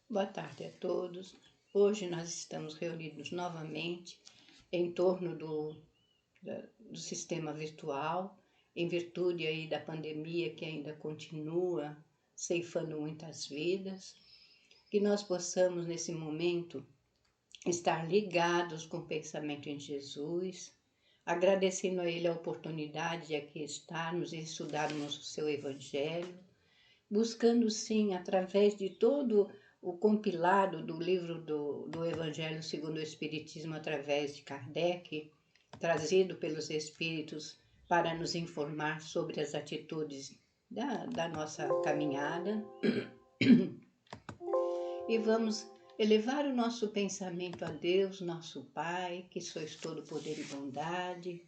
Boa tarde a todos. Hoje nós estamos reunidos novamente em torno do sistema virtual, em virtude aí da pandemia que ainda continua ceifando muitas vidas, que nós possamos nesse momento estar ligados com o pensamento em Jesus, agradecendo a Ele a oportunidade de aqui estarmos e estudarmos o seu Evangelho, buscando sim, através de todo o compilado do livro do Evangelho segundo o Espiritismo, através de Kardec, trazido pelos Espíritos para nos informar sobre as atitudes da nossa caminhada. E vamos elevar o nosso pensamento a Deus, nosso Pai, que sois todo poder e bondade,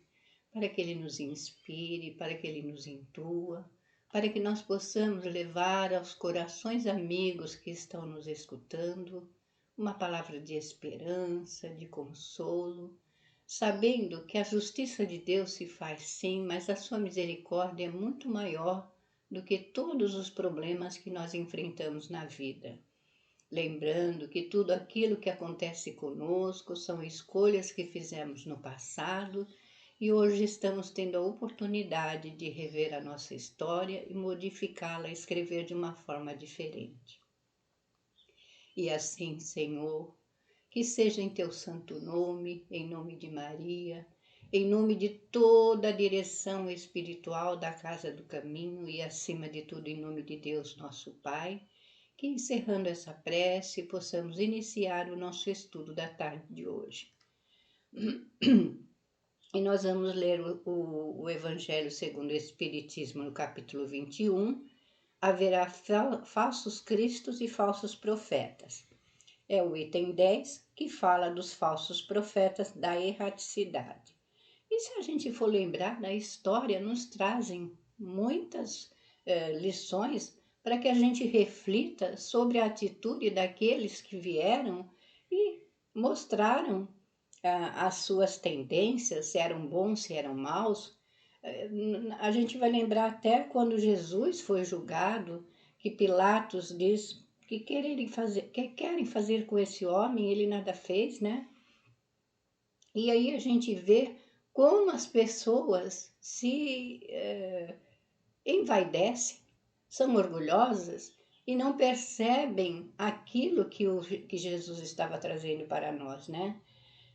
para que Ele nos inspire, para que Ele nos intua, para que nós possamos levar aos corações amigos que estão nos escutando uma palavra de esperança, de consolo, sabendo que a justiça de Deus se faz sim, mas a sua misericórdia é muito maior do que todos os problemas que nós enfrentamos na vida. Lembrando que tudo aquilo que acontece conosco são escolhas que fizemos no passado e hoje estamos tendo a oportunidade de rever a nossa história e modificá-la, escrever de uma forma diferente. E assim, Senhor, que seja em teu santo nome, em nome de Maria, em nome de toda a direção espiritual da Casa do Caminho e, acima de tudo, em nome de Deus, nosso Pai, que encerrando essa prece, possamos iniciar o nosso estudo da tarde de hoje. E nós vamos ler o Evangelho segundo o Espiritismo, no capítulo 21. Haverá falsos cristos e falsos profetas. É o item 10, que fala dos falsos profetas, da erraticidade. E se a gente for lembrar da história, nos trazem muitas lições para que a gente reflita sobre a atitude daqueles que vieram e mostraram as suas tendências, se eram bons, se eram maus. A gente vai lembrar até quando Jesus foi julgado, que Pilatos diz que querem fazer com esse homem, ele nada fez, né? E aí a gente vê como as pessoas se envaidecem, são orgulhosas e não percebem aquilo que Jesus estava trazendo para nós, né?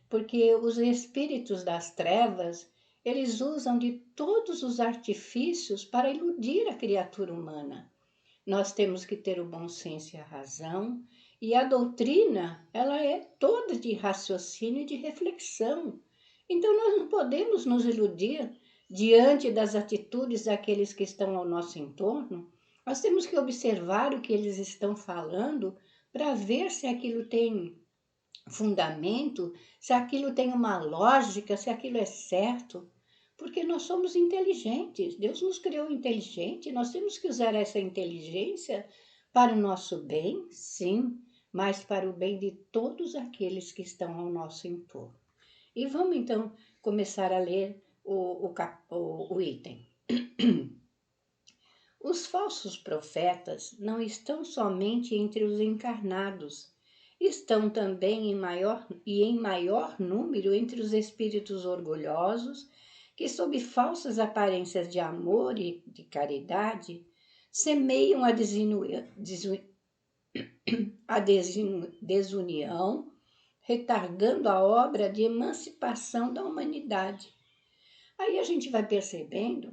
Porque os espíritos das trevas, eles usam de todos os artifícios para iludir a criatura humana. Nós temos que ter o bom senso e a razão, e a doutrina, ela é toda de raciocínio e de reflexão. Então nós não podemos nos iludir diante das atitudes daqueles que estão ao nosso entorno. Nós temos que observar o que eles estão falando para ver se aquilo tem fundamento, se aquilo tem uma lógica, se aquilo é certo, porque nós somos inteligentes, Deus nos criou inteligente, nós temos que usar essa inteligência para o nosso bem, sim, mas para o bem de todos aqueles que estão ao nosso entorno. E vamos então começar a ler o item. Os falsos profetas não estão somente entre os encarnados, estão também em maior número entre os espíritos orgulhosos, que sob falsas aparências de amor e de caridade, semeiam a desunião, retardando a obra de emancipação da humanidade. Aí a gente vai percebendo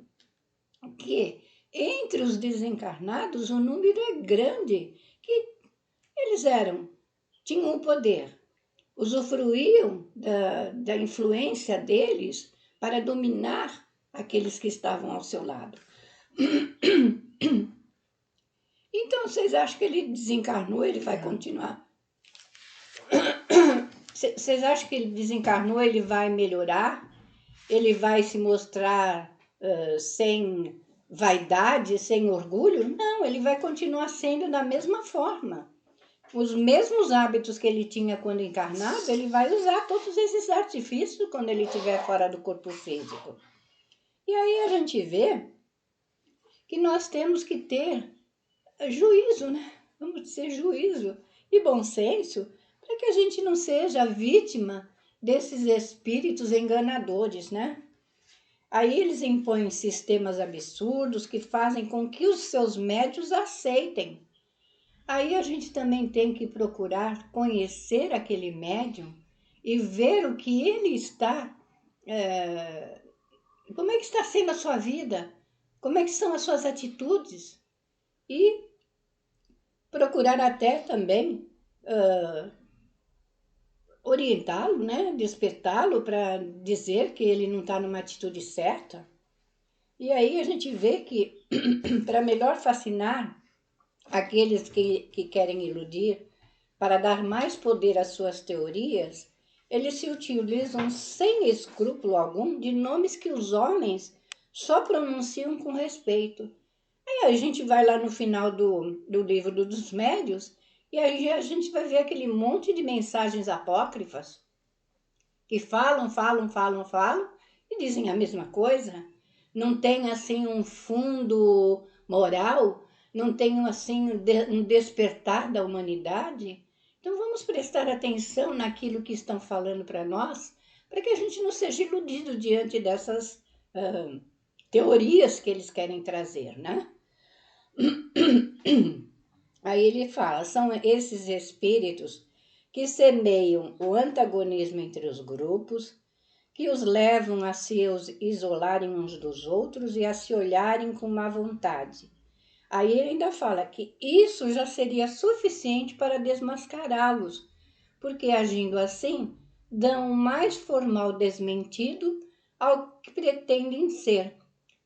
que entre os desencarnados o número é grande, que eles tinham o poder, usufruíam da influência deles para dominar aqueles que estavam ao seu lado. Então, vocês acham que ele desencarnou, ele vai continuar? Vocês acham que ele desencarnou, ele vai melhorar? Ele vai se mostrar sem vaidade, sem orgulho? Não, ele vai continuar sendo da mesma forma. Os mesmos hábitos que ele tinha quando encarnado, ele vai usar todos esses artifícios quando ele estiver fora do corpo físico. E aí a gente vê que nós temos que ter juízo, né? Vamos dizer juízo, e bom senso, para que a gente não seja vítima desses espíritos enganadores, né? Aí eles impõem sistemas absurdos que fazem com que os seus médios aceitem. Aí a gente também tem que procurar conhecer aquele médium e ver o que ele está, como é que está sendo a sua vida, como é que são as suas atitudes e procurar até também orientá-lo, né? Despertá-lo para dizer que ele não está numa atitude certa. E aí a gente vê que para melhor fascinar aqueles que querem iludir, para dar mais poder às suas teorias, eles se utilizam sem escrúpulo algum de nomes que os homens só pronunciam com respeito. Aí a gente vai lá no final do livro dos médios e aí a gente vai ver aquele monte de mensagens apócrifas que falam e dizem a mesma coisa. Não tem assim um fundo moral, não tem assim um despertar da humanidade. Então vamos prestar atenção naquilo que estão falando para nós, para que a gente não seja iludido diante dessas teorias que eles querem trazer, né? Aí ele fala, são esses espíritos que semeiam o antagonismo entre os grupos, que os levam a se isolarem uns dos outros e a se olharem com má vontade. Aí ele ainda fala que isso já seria suficiente para desmascará-los, porque agindo assim, dão um mais formal desmentido ao que pretendem ser.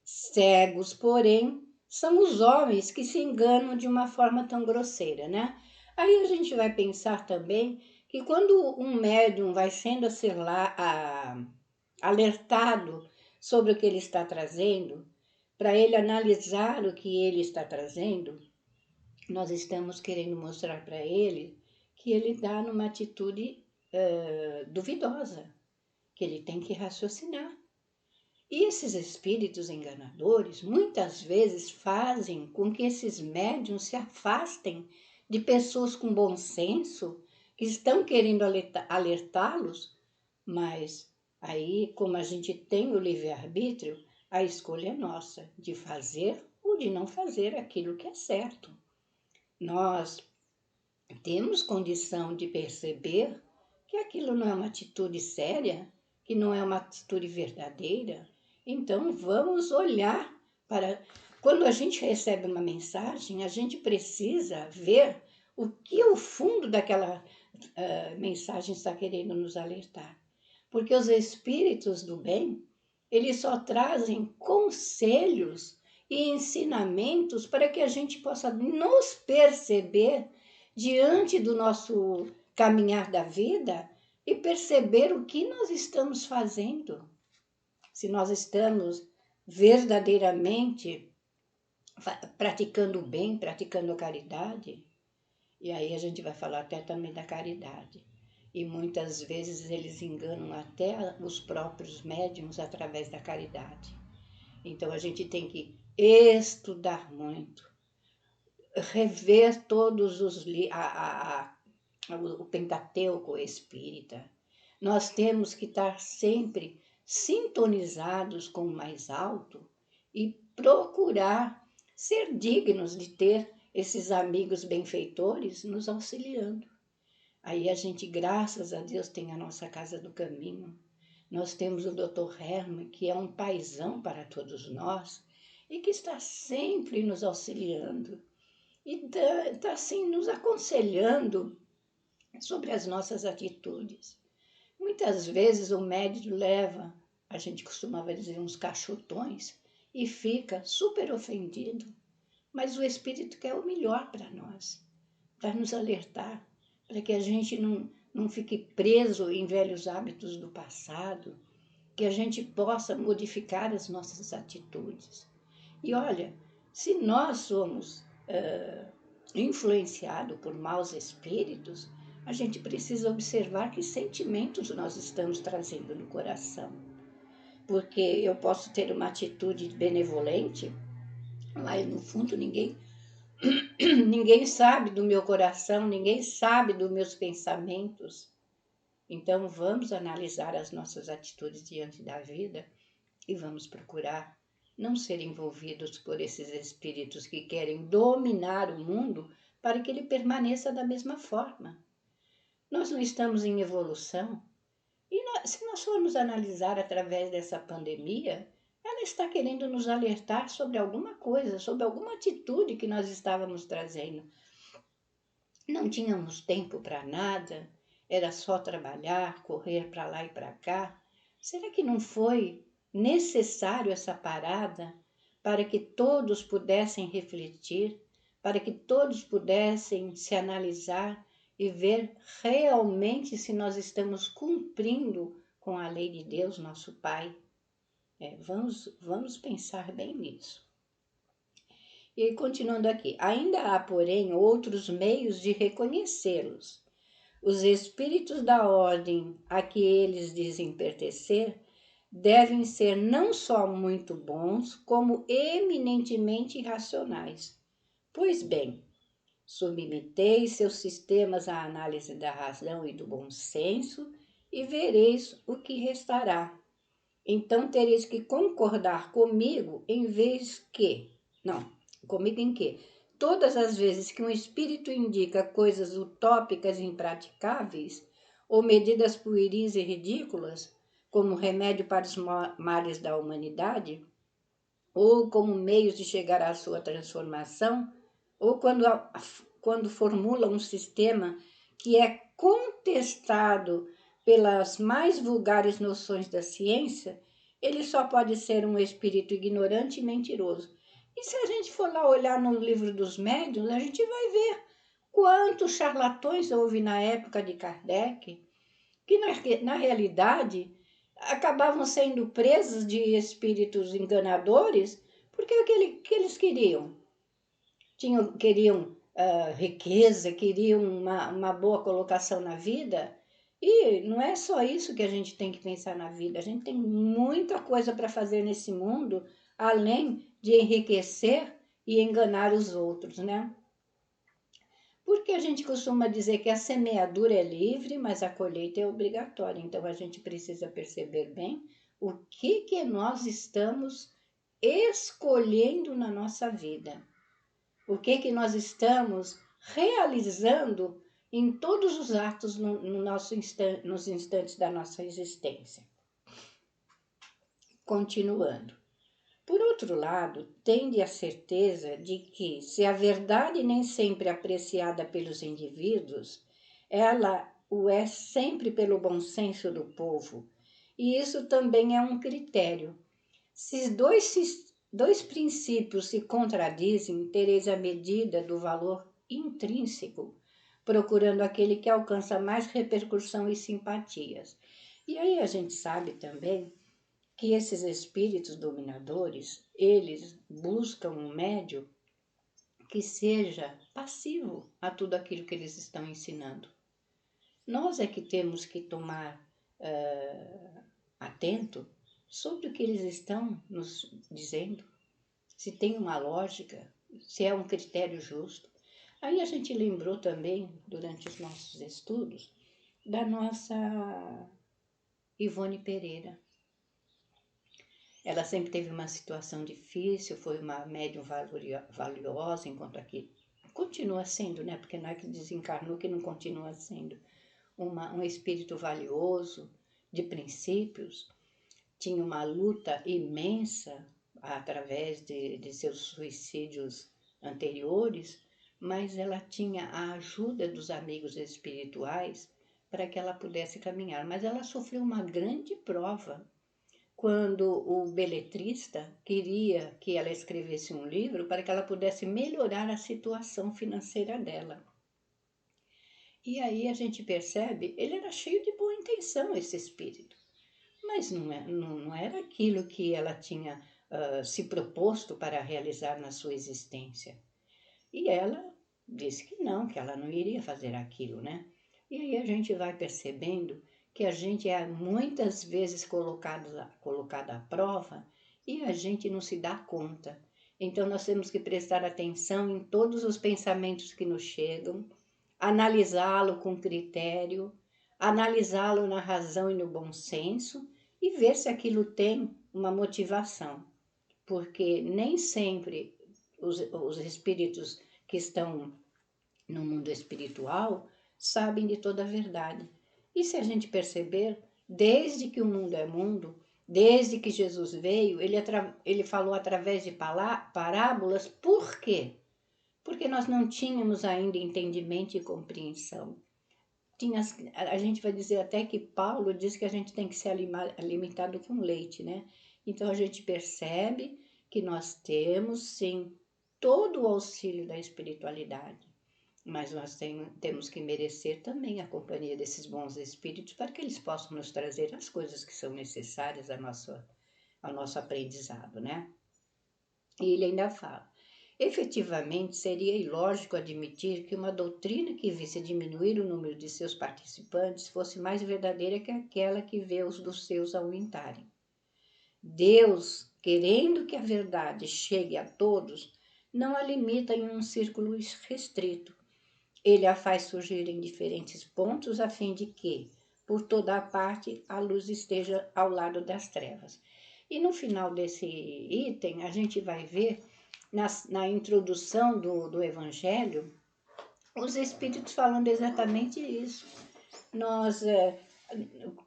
Cegos, porém, são os homens que se enganam de uma forma tão grosseira, né? Aí a gente vai pensar também que quando um médium vai sendo alertado sobre o que ele está trazendo, para ele analisar o que ele está trazendo, nós estamos querendo mostrar para ele que ele está numa atitude duvidosa, que ele tem que raciocinar. E esses espíritos enganadores muitas vezes fazem com que esses médiums se afastem de pessoas com bom senso que estão querendo alertá-los, mas aí, como a gente tem o livre-arbítrio, a escolha é nossa de fazer ou de não fazer aquilo que é certo. Nós temos condição de perceber que aquilo não é uma atitude séria, que não é uma atitude verdadeira. Então vamos olhar para. Quando a gente recebe uma mensagem, a gente precisa ver o que o fundo daquela mensagem está querendo nos alertar. Porque os espíritos do bem, eles só trazem conselhos e ensinamentos para que a gente possa nos perceber diante do nosso caminhar da vida e perceber o que nós estamos fazendo. Se nós estamos verdadeiramente praticando o bem, praticando a caridade. E aí a gente vai falar até também da caridade. E muitas vezes eles enganam até os próprios médiuns através da caridade. Então a gente tem que estudar muito, rever todos o Pentateuco espírita. Nós temos que estar sempre sintonizados com o mais alto e procurar ser dignos de ter esses amigos benfeitores nos auxiliando. Aí a gente, graças a Deus, tem a nossa Casa do Caminho. Nós temos o Dr. Herman, que é um paizão para todos nós e que está sempre nos auxiliando e está assim nos aconselhando sobre as nossas atitudes. Muitas vezes o médico leva, a gente costumava dizer, uns cachotões e fica super ofendido, mas o Espírito quer o melhor para nós, para nos alertar, para que a gente não fique preso em velhos hábitos do passado, que a gente possa modificar as nossas atitudes. E olha, se nós somos influenciados por maus espíritos, a gente precisa observar que sentimentos nós estamos trazendo no coração. Porque eu posso ter uma atitude benevolente, mas no fundo ninguém Ninguém sabe do meu coração, ninguém sabe dos meus pensamentos. Então vamos analisar as nossas atitudes diante da vida e vamos procurar não ser envolvidos por esses espíritos que querem dominar o mundo para que ele permaneça da mesma forma. Nós não estamos em evolução. E se nós formos analisar através dessa pandemia, ela está querendo nos alertar sobre alguma coisa, sobre alguma atitude que nós estávamos trazendo. Não tínhamos tempo para nada, era só trabalhar, correr para lá e para cá. Será que não foi necessário essa parada para que todos pudessem refletir, para que todos pudessem se analisar e ver realmente se nós estamos cumprindo com a lei de Deus, nosso Pai? Vamos pensar bem nisso. E continuando aqui, ainda há, porém, outros meios de reconhecê-los. Os espíritos da ordem a que eles dizem pertencer devem ser não só muito bons, como eminentemente racionais. Pois bem, submeteis seus sistemas à análise da razão e do bom senso e vereis o que restará. Então tereis que concordar comigo em vez que... Não, comigo em que? Todas as vezes que um espírito indica coisas utópicas e impraticáveis, ou medidas pueris e ridículas, como remédio para os males da humanidade, ou como meios de chegar à sua transformação, ou quando formula um sistema que é contestado pelas mais vulgares noções da ciência, ele só pode ser um espírito ignorante e mentiroso. E se a gente for lá olhar no livro dos médiuns, a gente vai ver quantos charlatões houve na época de Kardec, que na realidade acabavam sendo presos de espíritos enganadores, porque o que eles queriam? Queriam riqueza, queriam uma boa colocação na vida. E não é só isso que a gente tem que pensar na vida, a gente tem muita coisa para fazer nesse mundo, além de enriquecer e enganar os outros, né? Porque a gente costuma dizer que a semeadura é livre, mas a colheita é obrigatória. Então a gente precisa perceber bem o que nós estamos escolhendo na nossa vida. O que nós estamos realizando em todos os atos nos instantes da nossa existência. Continuando. Por outro lado, tende a certeza de que, se a verdade nem sempre é apreciada pelos indivíduos, ela o é sempre pelo bom senso do povo. E isso também é um critério. Se dois princípios se contradizem, tereis a medida do valor intrínseco, procurando aquele que alcança mais repercussão e simpatias. E aí a gente sabe também que esses espíritos dominadores, eles buscam um médium que seja passivo a tudo aquilo que eles estão ensinando. Nós é que temos que tomar atento sobre o que eles estão nos dizendo, se tem uma lógica, se é um critério justo. Aí a gente lembrou também, durante os nossos estudos, da nossa Ivone Pereira. Ela sempre teve uma situação difícil, foi uma médium valiosa, enquanto aqui continua sendo, né? Porque não é que desencarnou que não continua sendo um espírito valioso, de princípios. Tinha uma luta imensa através de seus suicídios anteriores, mas ela tinha a ajuda dos amigos espirituais para que ela pudesse caminhar. Mas ela sofreu uma grande prova quando o beletrista queria que ela escrevesse um livro para que ela pudesse melhorar a situação financeira dela. E aí a gente percebe, ele era cheio de boa intenção, esse espírito, mas não era aquilo que ela tinha se proposto para realizar na sua existência. E ela disse que ela não iria fazer aquilo, né? E aí a gente vai percebendo que a gente é muitas vezes colocado à prova e a gente não se dá conta. Então nós temos que prestar atenção em todos os pensamentos que nos chegam, analisá-lo com critério, analisá-lo na razão e no bom senso e ver se aquilo tem uma motivação, porque nem sempre os espíritos que estão no mundo espiritual sabem de toda a verdade. E se a gente perceber, desde que o mundo é mundo, desde que Jesus veio, ele falou através de parábolas. Por quê? Porque nós não tínhamos ainda entendimento e compreensão. A gente vai dizer até que Paulo diz que a gente tem que ser alimentado com leite, né? Então a gente percebe que nós temos sim todo o auxílio da espiritualidade, mas nós temos que merecer também a companhia desses bons espíritos para que eles possam nos trazer as coisas que são necessárias ao nosso aprendizado, né? E ele ainda fala: efetivamente, seria ilógico admitir que uma doutrina que visse diminuir o número de seus participantes fosse mais verdadeira que aquela que vê os dos seus aumentarem. Deus, querendo que a verdade chegue a todos, não a limita em um círculo restrito. Ele a faz surgir em diferentes pontos a fim de que, por toda a parte, a luz esteja ao lado das trevas. E no final desse item, a gente vai ver, na introdução do Evangelho, os Espíritos falando exatamente isso. Nós,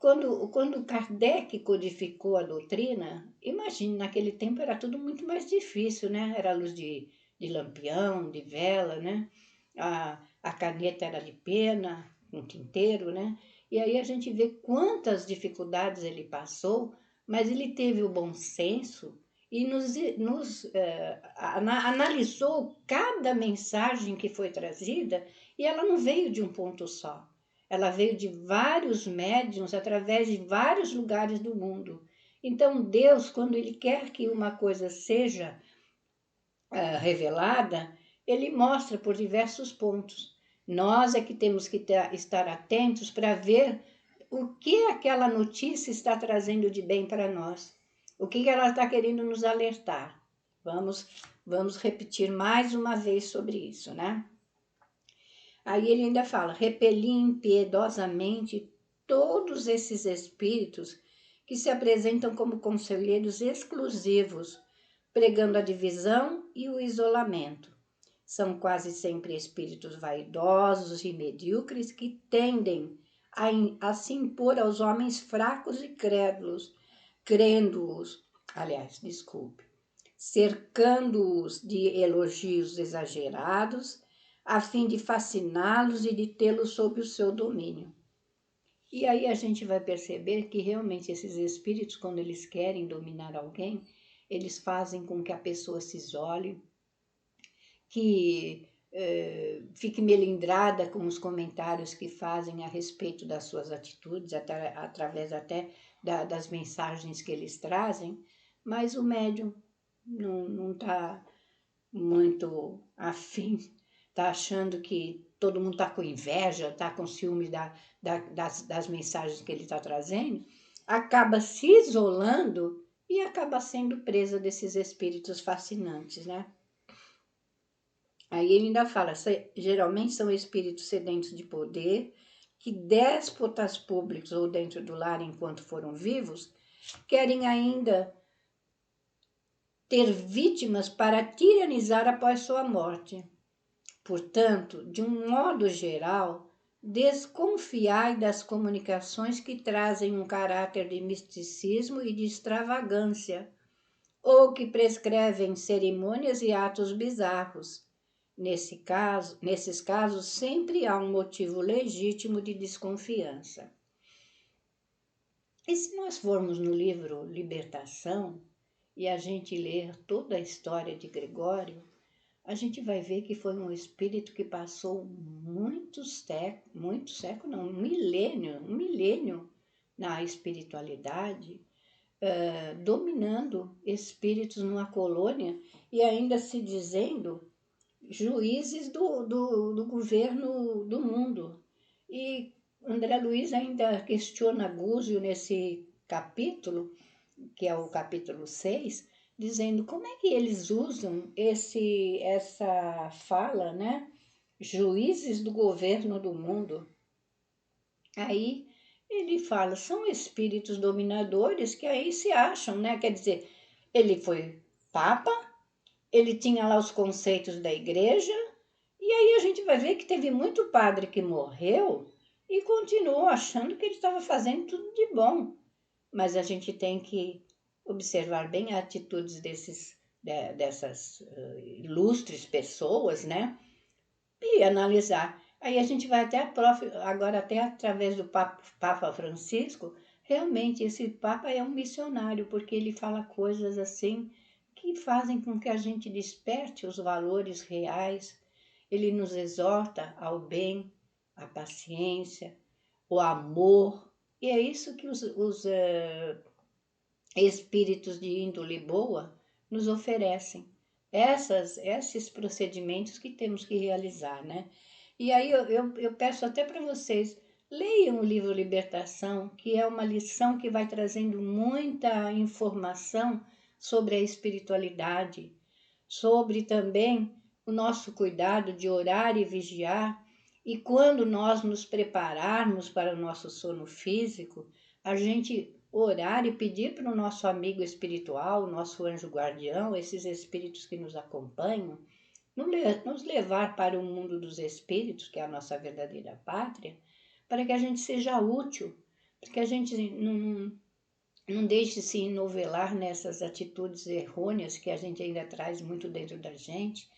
quando Kardec codificou a doutrina, imagine, naquele tempo era tudo muito mais difícil, né? Era luz de lampião, de vela, né? A caneta era de pena, um tinteiro, né? E aí a gente vê quantas dificuldades ele passou, mas ele teve o bom senso e analisou cada mensagem que foi trazida, e ela não veio de um ponto só. Ela veio de vários médiuns através de vários lugares do mundo. Então Deus, quando Ele quer que uma coisa seja revelada, Ele mostra por diversos pontos. Nós é que temos que estar atentos para ver o que aquela notícia está trazendo de bem para nós. O que ela está querendo nos alertar. Vamos repetir mais uma vez sobre isso, né? Aí ele ainda fala: repeli impiedosamente todos esses espíritos que se apresentam como conselheiros exclusivos, pregando a divisão e o isolamento. São quase sempre espíritos vaidosos e medíocres que tendem a se impor aos homens fracos e crédulos, cercando-os de elogios exagerados, a fim de fasciná-los e de tê-los sob o seu domínio. E aí a gente vai perceber que realmente esses espíritos, quando eles querem dominar alguém, eles fazem com que a pessoa se isole, que fique melindrada com os comentários que fazem a respeito das suas atitudes, através até das mensagens que eles trazem, mas o médium não está muito afim, está achando que todo mundo está com inveja, está com ciúme das mensagens que ele está trazendo, acaba se isolando e acaba sendo presa desses espíritos fascinantes, né? Aí ele ainda fala: geralmente são espíritos sedentos de poder, que déspotas públicos ou dentro do lar enquanto foram vivos, querem ainda ter vítimas para tiranizar após sua morte. Portanto, de um modo geral, desconfiai das comunicações que trazem um caráter de misticismo e de extravagância, ou que prescrevem cerimônias e atos bizarros. Nesses casos, sempre há um motivo legítimo de desconfiança. E se nós formos no livro Libertação e a gente ler toda a história de Gregório, a gente vai ver que foi um espírito que passou um milênio na espiritualidade, dominando espíritos numa colônia e ainda se dizendo juízes do governo do mundo. E André Luiz ainda questiona Gúzio nesse capítulo, que é o capítulo 6, dizendo como é que eles usam essa fala, né? Juízes do governo do mundo. Aí ele fala, são espíritos dominadores que aí se acham, né? Quer dizer, ele foi papa, ele tinha lá os conceitos da igreja, e aí a gente vai ver que teve muito padre que morreu e continuou achando que ele estava fazendo tudo de bom. Mas a gente tem que observar bem as atitudes dessas ilustres pessoas, né? E analisar. Aí a gente vai agora até através do Papa Francisco, realmente esse Papa é um missionário, porque ele fala coisas assim que fazem com que a gente desperte os valores reais. Ele nos exorta ao bem, à paciência, o amor, e é isso que os espíritos de índole boa nos oferecem. Esses procedimentos que temos que realizar, né? E aí eu peço até para vocês, leiam o livro Libertação, que é uma lição que vai trazendo muita informação sobre a espiritualidade, sobre também o nosso cuidado de orar e vigiar, e quando nós nos prepararmos para o nosso sono físico, a gente orar e pedir para o nosso amigo espiritual, o nosso anjo guardião, esses espíritos que nos acompanham, nos levar para o mundo dos espíritos, que é a nossa verdadeira pátria, para que a gente seja útil, para que a gente não deixe se enovelar nessas atitudes errôneas que a gente ainda traz muito dentro da gente.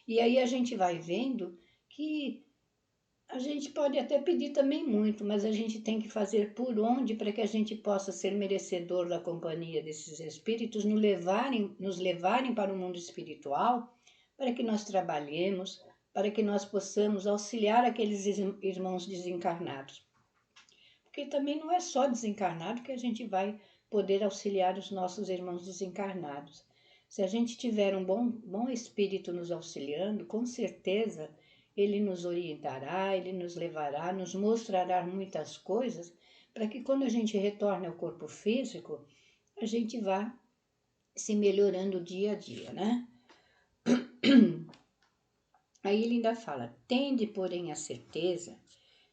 E aí a gente vai vendo que a gente pode até pedir também muito, mas a gente tem que fazer por onde para que a gente possa ser merecedor da companhia desses espíritos, nos levarem para o mundo espiritual, para que nós trabalhemos, para que nós possamos auxiliar aqueles irmãos desencarnados. Porque também não é só desencarnado que a gente vai poder auxiliar os nossos irmãos desencarnados. Se a gente tiver um bom espírito nos auxiliando, com certeza ele nos orientará, ele nos levará, nos mostrará muitas coisas, para que quando a gente retorne ao corpo físico, a gente vá se melhorando dia a dia, né? Aí ele ainda fala, tende, porém, a certeza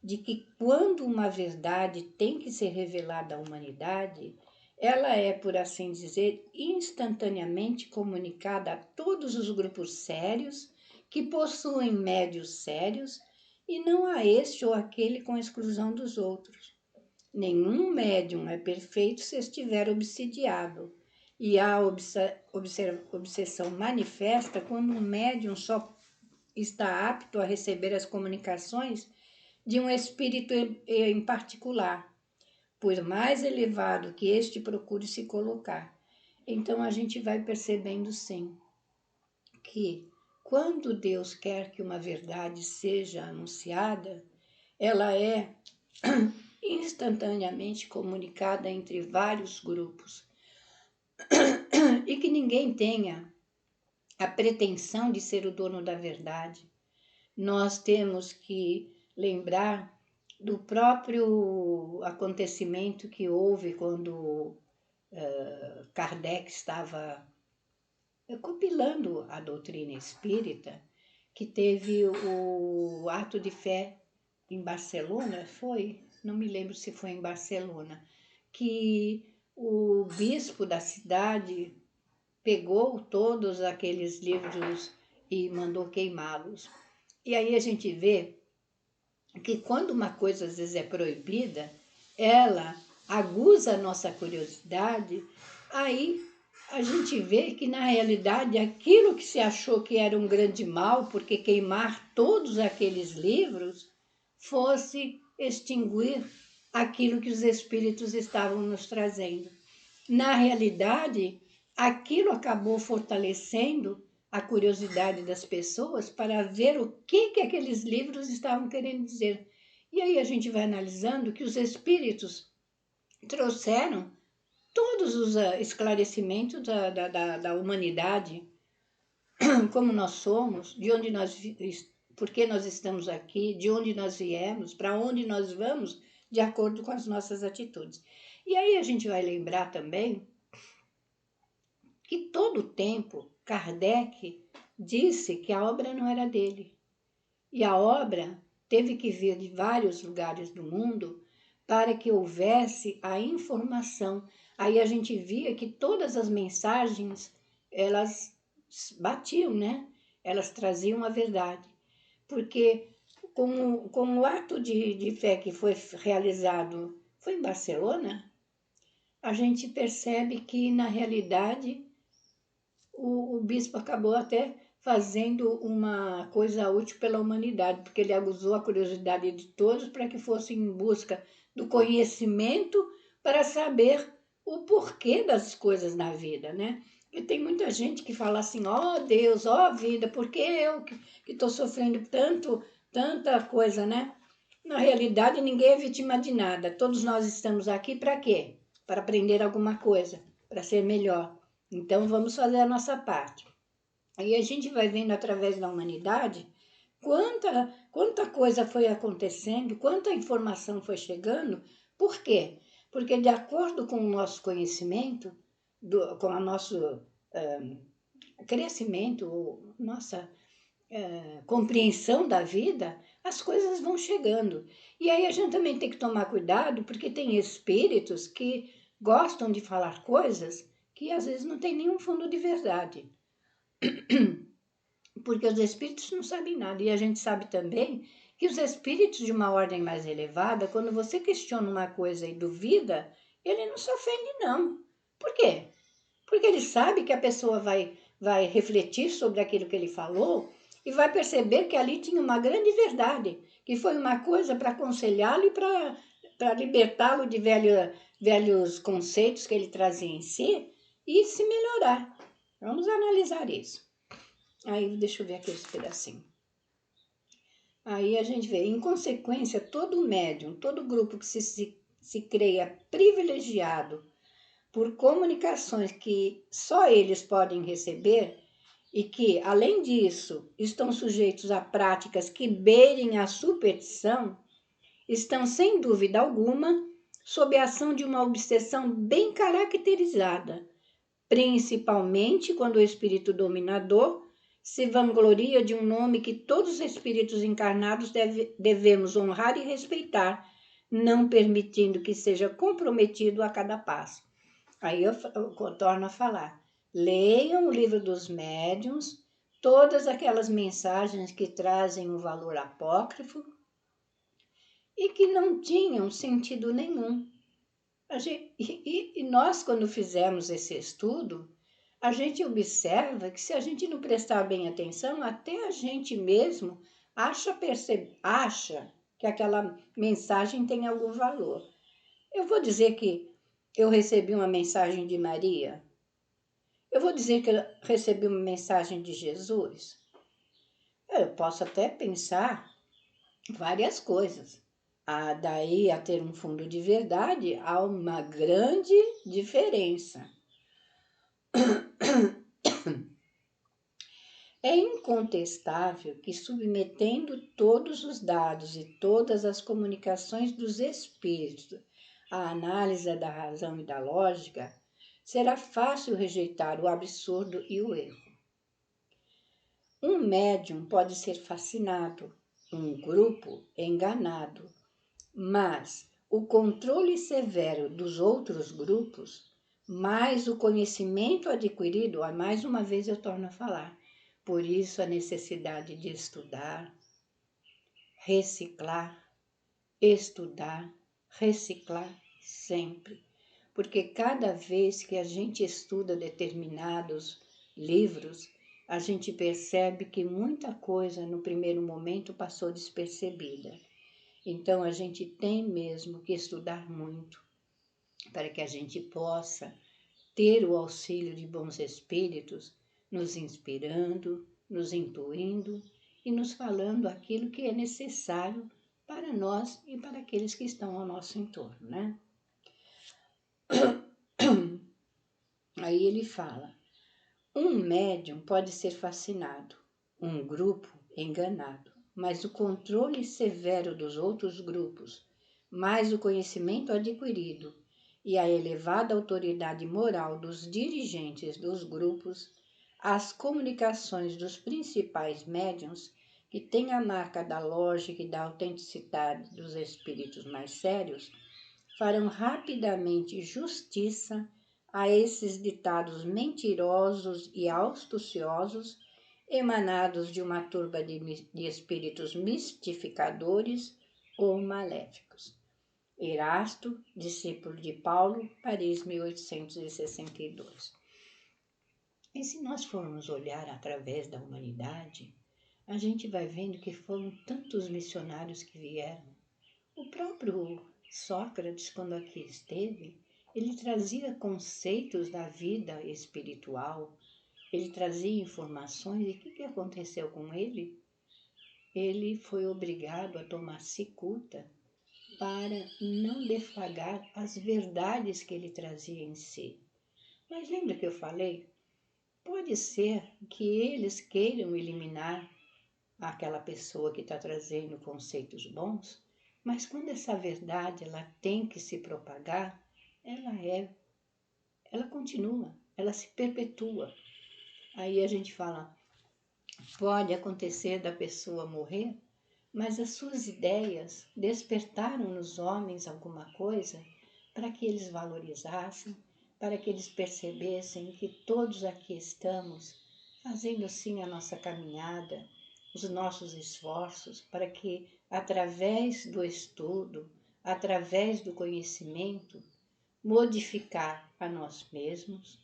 de que quando uma verdade tem que ser revelada à humanidade, ela é, por assim dizer, instantaneamente comunicada a todos os grupos sérios que possuem médios sérios e não a este ou aquele com exclusão dos outros. Nenhum médium é perfeito se estiver obsidiado, e a obsessão manifesta quando um médium só está apto a receber as comunicações de um espírito em particular, por mais elevado que este procure se colocar. Então a gente vai percebendo sim que quando Deus quer que uma verdade seja anunciada, ela é instantaneamente comunicada entre vários grupos e que ninguém tenha a pretensão de ser o dono da verdade. Nós temos que lembrar do próprio acontecimento que houve quando Kardec estava compilando a doutrina espírita, que teve o ato de fé em Barcelona, foi? Não me lembro se foi em Barcelona, que o bispo da cidade pegou todos aqueles livros e mandou queimá-los. E aí a gente vê que quando uma coisa às vezes é proibida, ela aguça a nossa curiosidade, aí a gente vê que na realidade aquilo que se achou que era um grande mal, porque queimar todos aqueles livros, fosse extinguir aquilo que os espíritos estavam nos trazendo. Na realidade, aquilo acabou fortalecendo a curiosidade das pessoas para ver o que aqueles livros estavam querendo dizer. E aí a gente vai analisando que os espíritos trouxeram todos os esclarecimentos da humanidade, como nós somos, de onde por que nós estamos aqui, de onde nós viemos, para onde nós vamos, de acordo com as nossas atitudes. E aí a gente vai lembrar também que todo o tempo Kardec disse que a obra não era dele. E a obra teve que vir de vários lugares do mundo para que houvesse a informação. Aí a gente via que todas as mensagens, elas batiam, né? Elas traziam a verdade. Porque com o ato de fé que foi realizado, foi em Barcelona, a gente percebe que, na realidade, o bispo acabou até fazendo uma coisa útil pela humanidade, porque ele aguzou a curiosidade de todos para que fossem em busca do conhecimento para saber o porquê das coisas na vida, né? E tem muita gente que fala assim, ó Deus, ó vida, por que eu que estou sofrendo tanta coisa, né? Na realidade, ninguém é vítima de nada. Todos nós estamos aqui para quê? Para aprender alguma coisa, para ser melhor. Então, vamos fazer a nossa parte. Aí a gente vai vendo através da humanidade quanta coisa foi acontecendo, quanta informação foi chegando. Por quê? Porque de acordo com o nosso conhecimento, com o nosso crescimento, nossa compreensão da vida, as coisas vão chegando. E aí a gente também tem que tomar cuidado, porque tem espíritos que gostam de falar coisas que às vezes não tem nenhum fundo de verdade. Porque os espíritos não sabem nada. E a gente sabe também que os espíritos de uma ordem mais elevada, quando você questiona uma coisa e duvida, ele não se ofende, não. Por quê? Porque ele sabe que a pessoa vai refletir sobre aquilo que ele falou e vai perceber que ali tinha uma grande verdade, que foi uma coisa para aconselhá-lo e para libertá-lo de velhos conceitos que ele trazia em si e se melhorar. Vamos analisar isso. Aí, deixa eu ver aqui esse pedacinho. Aí a gente vê, em consequência, todo médium, todo grupo que se creia privilegiado por comunicações que só eles podem receber e que, além disso, estão sujeitos a práticas que beirem a superstição, estão, sem dúvida alguma, sob a ação de uma obsessão bem caracterizada, principalmente quando o espírito dominador se vangloria de um nome que todos os espíritos encarnados devemos honrar e respeitar, não permitindo que seja comprometido a cada passo. Aí eu torno a falar, leiam o livro dos médiuns, todas aquelas mensagens que trazem um valor apócrifo e que não tinham sentido nenhum. E nós, quando fizemos esse estudo, a gente observa que se a gente não prestar bem atenção, até a gente mesmo acha que aquela mensagem tem algum valor. Eu vou dizer que eu recebi uma mensagem de Maria? Eu vou dizer que eu recebi uma mensagem de Jesus? Eu posso até pensar várias coisas. Daí a ter um fundo de verdade, há uma grande diferença. É incontestável que, submetendo todos os dados e todas as comunicações dos espíritos à análise da razão e da lógica, será fácil rejeitar o absurdo e o erro. Um médium pode ser fascinado, um grupo enganado, mas o controle severo dos outros grupos, mais o conhecimento adquirido, mais uma vez eu torno a falar, por isso a necessidade de estudar, reciclar, estudar, reciclar sempre. Porque cada vez que a gente estuda determinados livros, a gente percebe que muita coisa no primeiro momento passou despercebida. Então, a gente tem mesmo que estudar muito para que a gente possa ter o auxílio de bons espíritos, nos inspirando, nos intuindo e nos falando aquilo que é necessário para nós e para aqueles que estão ao nosso entorno, né? Aí ele fala, um médium pode ser fascinado, um grupo enganado, mas o controle severo dos outros grupos, mais o conhecimento adquirido e a elevada autoridade moral dos dirigentes dos grupos, as comunicações dos principais médiuns, que têm a marca da lógica e da autenticidade dos espíritos mais sérios, farão rapidamente justiça a esses ditados mentirosos e astuciosos emanados de uma turba de espíritos mistificadores ou maléficos. Erasto, discípulo de Paulo, Paris, 1862. E se nós formos olhar através da humanidade, a gente vai vendo que foram tantos missionários que vieram. O próprio Sócrates, quando aqui esteve, ele trazia conceitos da vida espiritual, ele trazia informações, e o que aconteceu com ele? Ele foi obrigado a tomar cicuta para não deflagrar as verdades que ele trazia em si. Mas lembra que eu falei? Pode ser que eles queiram eliminar aquela pessoa que está trazendo conceitos bons, mas quando essa verdade ela tem que se propagar, ela continua, ela se perpetua. Aí a gente fala, pode acontecer da pessoa morrer, mas as suas ideias despertaram nos homens alguma coisa para que eles valorizassem, para que eles percebessem que todos aqui estamos fazendo sim a nossa caminhada, os nossos esforços, para que através do estudo, através do conhecimento, modificar a nós mesmos,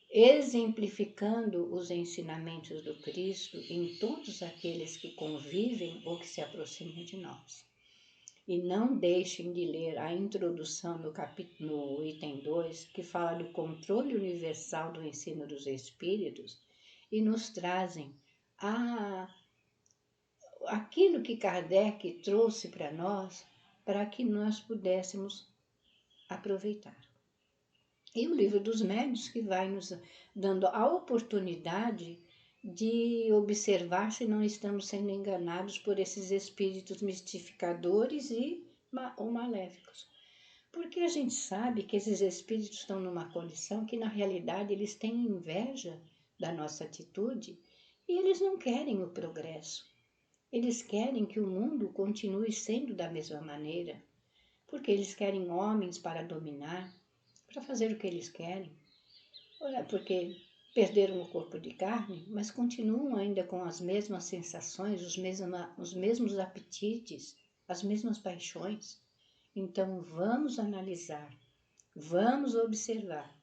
exemplificando os ensinamentos do Cristo em todos aqueles que convivem ou que se aproximam de nós. E não deixem de ler a introdução no item 2, que fala do controle universal do ensino dos Espíritos, e nos trazem aquilo que Kardec trouxe para nós, para que nós pudéssemos aproveitar. E o Livro dos Médiuns, que vai nos dando a oportunidade de observar se não estamos sendo enganados por esses espíritos mistificadores ou maléficos. Porque a gente sabe que esses espíritos estão numa condição que, na realidade, eles têm inveja da nossa atitude e eles não querem o progresso. Eles querem que o mundo continue sendo da mesma maneira, porque eles querem homens para dominar, para fazer o que eles querem. Olha, porque perderam o corpo de carne, mas continuam ainda com as mesmas sensações, os mesmos apetites, as mesmas paixões. Então vamos analisar, vamos observar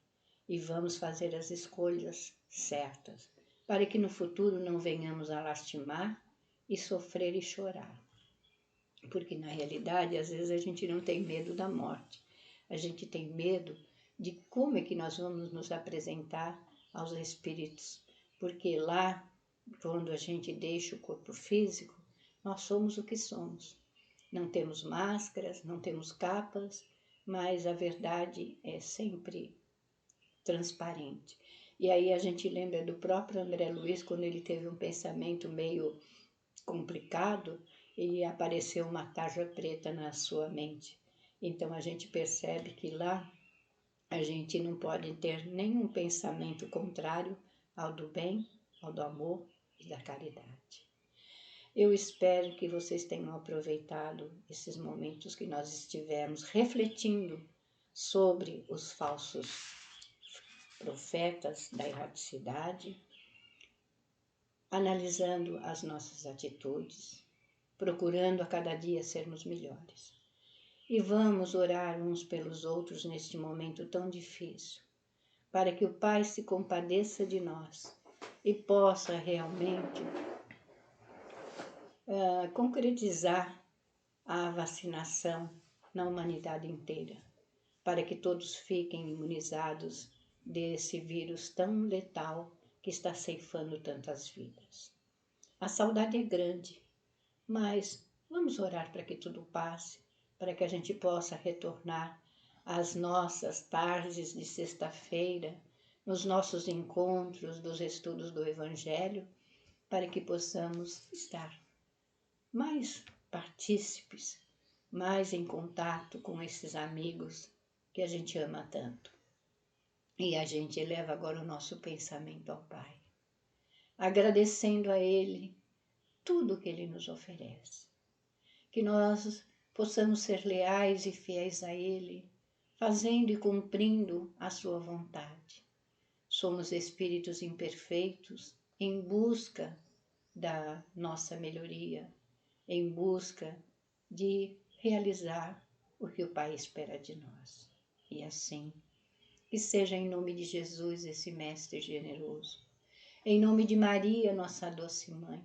e vamos fazer as escolhas certas, para que no futuro não venhamos a lastimar e sofrer e chorar. Porque na realidade, às vezes a gente não tem medo da morte, a gente tem medo de como é que nós vamos nos apresentar aos espíritos, porque lá, quando a gente deixa o corpo físico, nós somos o que somos. Não temos máscaras, não temos capas, mas a verdade é sempre transparente. E aí a gente lembra do próprio André Luiz, quando ele teve um pensamento meio complicado e apareceu uma tarja preta na sua mente. Então a gente percebe que lá a gente não pode ter nenhum pensamento contrário ao do bem, ao do amor e da caridade. Eu espero que vocês tenham aproveitado esses momentos que nós estivemos refletindo sobre os falsos profetas da erraticidade, analisando as nossas atitudes, procurando a cada dia sermos melhores. E vamos orar uns pelos outros neste momento tão difícil, para que o Pai se compadeça de nós e possa realmente concretizar a vacinação na humanidade inteira, para que todos fiquem imunizados desse vírus tão letal que está ceifando tantas vidas. A saudade é grande, mas vamos orar para que tudo passe, para que a gente possa retornar às nossas tardes de sexta-feira, nos nossos encontros dos estudos do Evangelho, para que possamos estar mais partícipes, mais em contato com esses amigos que a gente ama tanto. E a gente eleva agora o nosso pensamento ao Pai, agradecendo a Ele tudo que Ele nos oferece. Que nós possamos ser leais e fiéis a Ele, fazendo e cumprindo a sua vontade. Somos espíritos imperfeitos em busca da nossa melhoria, em busca de realizar o que o Pai espera de nós. E assim, que seja em nome de Jesus, esse Mestre generoso, em nome de Maria, nossa doce Mãe,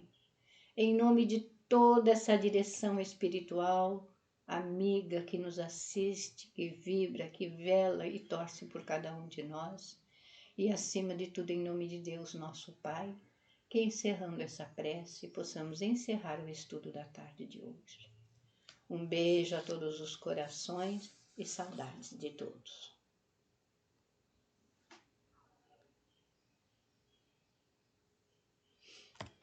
em nome de toda essa direção espiritual, amiga que nos assiste, que vibra, que vela e torce por cada um de nós, e acima de tudo em nome de Deus, nosso Pai, que encerrando essa prece, possamos encerrar o estudo da tarde de hoje. Um beijo a todos os corações e saudades de todos.